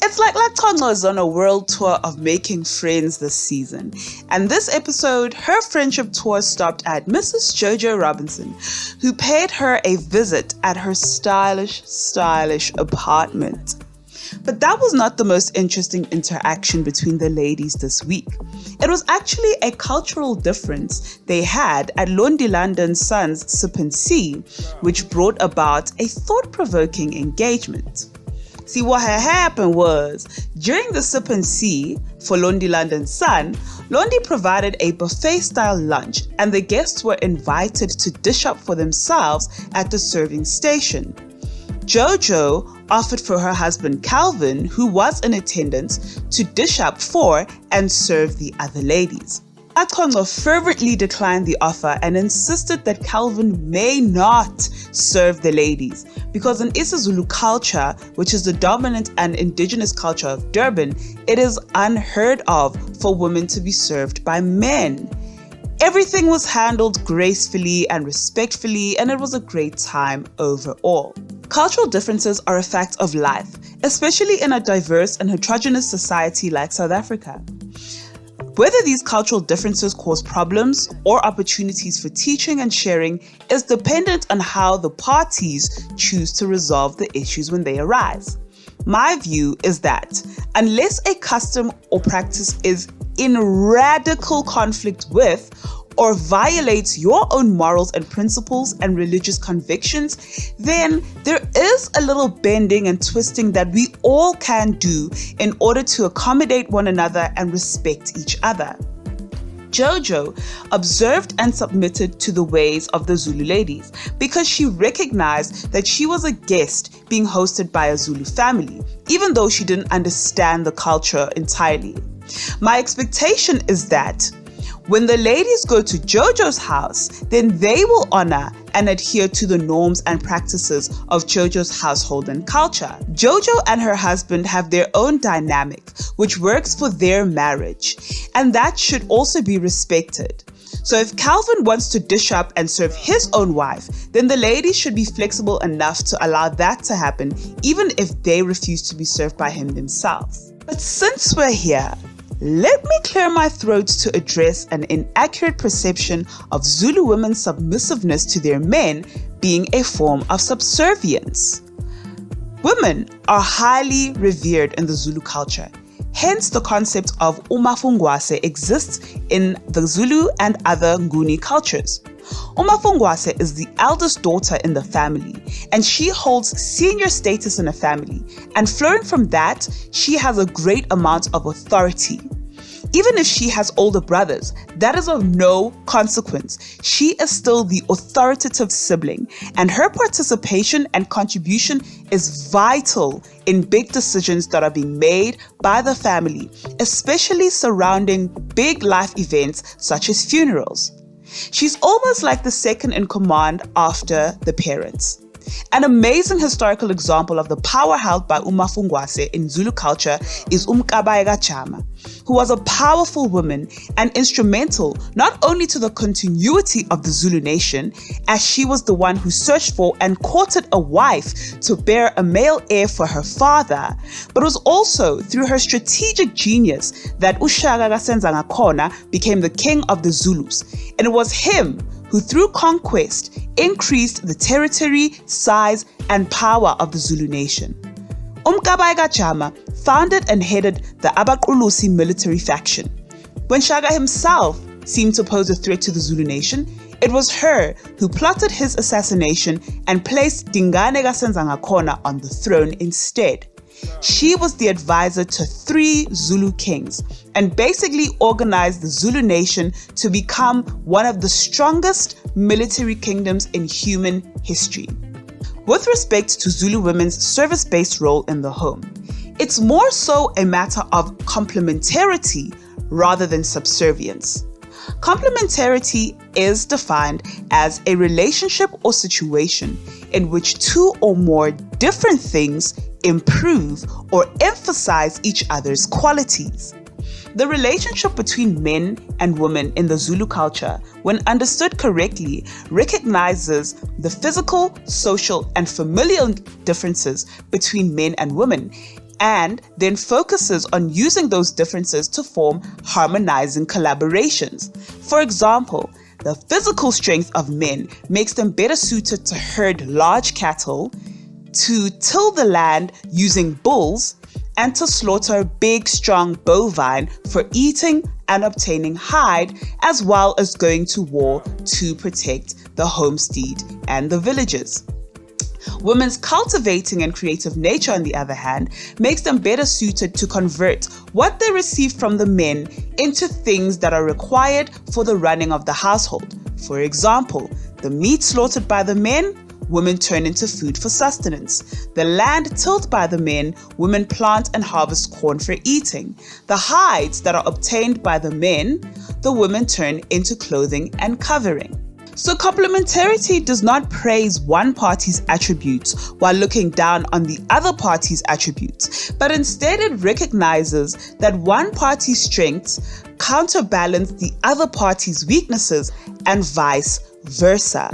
It's like LaConco is on a world tour of making friends this season. And this episode, her friendship tour stopped at Mrs. Jojo Robinson, who paid her a visit at her stylish apartment. But that was not the most interesting interaction between the ladies this week. It was actually a cultural difference they had at Londi London's son's Sip and See, which brought about a thought-provoking engagement. See, what had happened was, during the Sip and See for Londi London's son, Londi provided a buffet-style lunch and the guests were invited to dish up for themselves at the serving station. Jojo offered for her husband Calvin, who was in attendance, to dish up for and serve the other ladies. LaConco fervently declined the offer and insisted that Calvin may not serve the ladies because in isiZulu culture, which is the dominant and indigenous culture of Durban, it is unheard of for women to be served by men. Everything was handled gracefully and respectfully, and it was a great time overall. Cultural differences are a fact of life, especially in a diverse and heterogeneous society like South Africa. Whether these cultural differences cause problems or opportunities for teaching and sharing is dependent on how the parties choose to resolve the issues when they arise. My view is that unless a custom or practice is in radical conflict with or violates your own morals and principles and religious convictions, then there is a little bending and twisting that we all can do in order to accommodate one another and respect each other. Jojo observed and submitted to the ways of the Zulu ladies because she recognized that she was a guest being hosted by a Zulu family, even though she didn't understand the culture entirely. My expectation is that when the ladies go to Jojo's house, then they will honor and adhere to the norms and practices of Jojo's household and culture. Jojo and her husband have their own dynamic, which works for their marriage, and that should also be respected. So if Calvin wants to dish up and serve his own wife, then the ladies should be flexible enough to allow that to happen, even if they refuse to be served by him themselves. But since we're here, let me clear my throat to address an inaccurate perception of Zulu women's submissiveness to their men being a form of subservience. Women are highly revered in the Zulu culture. Hence, the concept of umafungwase exists in the Zulu and other Nguni cultures. Umafungwase is the eldest daughter in the family, and she holds senior status in a family, and flowing from that, she has a great amount of authority. Even if she has older brothers, that is of no consequence. She is still the authoritative sibling, and her participation and contribution is vital in big decisions that are being made by the family, especially surrounding big life events such as funerals. She's almost like the second in command after the parents. An amazing historical example of the power held by umafungwase in Zulu culture is Kabaeka Chama, who was a powerful woman and instrumental not only to the continuity of the Zulu nation, as she was the one who searched for and courted a wife to bear a male heir for her father, but was also through her strategic genius that uShaka kaSenzangakhona became the king of the Zulus, and it was him who through conquest increased the territory, size, and power of the Zulu nation. Kabaeka Chama founded and headed the Abaqulusi military faction. When Shaka himself seemed to pose a threat to the Zulu nation, it was her who plotted his assassination and placed Dingane kaSenzangakhona on the throne instead. She was the advisor to 3 Zulu kings and basically organized the Zulu nation to become one of the strongest military kingdoms in human history. With respect to Zulu women's service-based role in the home, it's more so a matter of complementarity rather than subservience. Complementarity is defined as a relationship or situation in which 2 or more different things improve or emphasize each other's qualities. The relationship between men and women in the Zulu culture, when understood correctly, recognizes the physical, social, and familial differences between men and women, and then focuses on using those differences to form harmonizing collaborations. For example, the physical strength of men makes them better suited to herd large cattle, to till the land using bulls, and to slaughter big, strong bovine for eating and obtaining hide, as well as going to war to protect the homestead and the villages. Women's cultivating and creative nature, on the other hand, makes them better suited to convert what they receive from the men into things that are required for the running of the household. For example, the meat slaughtered by the men, women turn into food for sustenance. The land tilled by the men, women plant and harvest corn for eating. The hides that are obtained by the men, the women turn into clothing and covering. So complementarity does not praise one party's attributes while looking down on the other party's attributes, but instead it recognizes that one party's strengths counterbalance the other party's weaknesses and vice versa.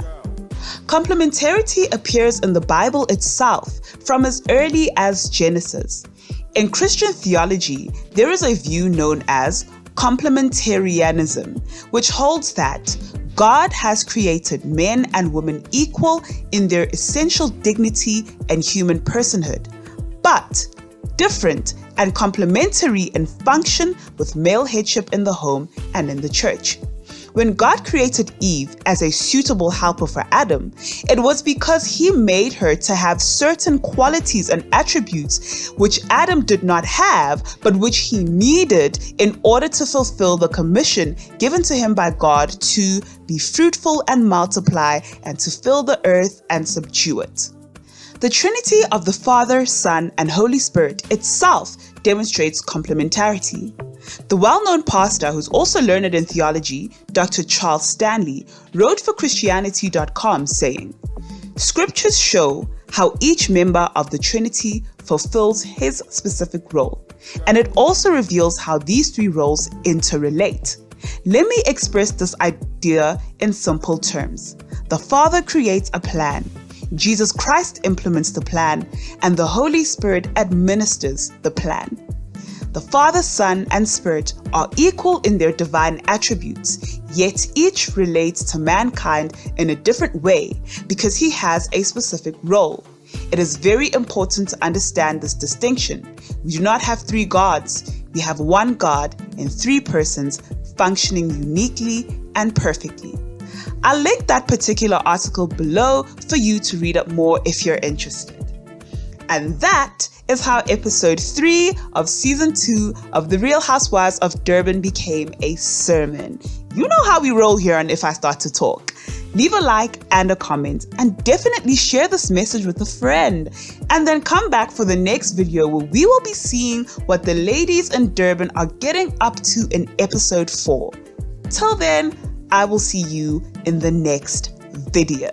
Complementarity appears in the Bible itself from as early as Genesis. In Christian theology, there is a view known as complementarianism, which holds that God has created men and women equal in their essential dignity and human personhood, but different and complementary in function with male headship in the home and in the church. When God created Eve as a suitable helper for Adam, it was because he made her to have certain qualities and attributes which Adam did not have, but which he needed in order to fulfill the commission given to him by God to be fruitful and multiply and to fill the earth and subdue it. The Trinity of the Father, Son, and Holy Spirit itself demonstrates complementarity. The well-known pastor who's also learned in theology, Dr. Charles Stanley, wrote for Christianity.com saying, "Scriptures show how each member of the Trinity fulfills his specific role, and it also reveals how these three roles interrelate. Let me express this idea in simple terms. The Father creates a plan, Jesus Christ implements the plan, and the Holy Spirit administers the plan. The Father, Son, and Spirit are equal in their divine attributes, yet each relates to mankind in a different way because he has a specific role. It is very important to understand this distinction. We do not have three gods. We have one God in three persons functioning uniquely and perfectly." I'll link that particular article below for you to read up more if you're interested. And that is how episode 3 of season 2 of The Real Housewives of Durban became a sermon. You know how we roll here on If I Start to Talk. Leave a like and a comment, and definitely share this message with a friend. And then come back for the next video where we will be seeing what the ladies in Durban are getting up to in episode 4. Till then, I will see you in the next video.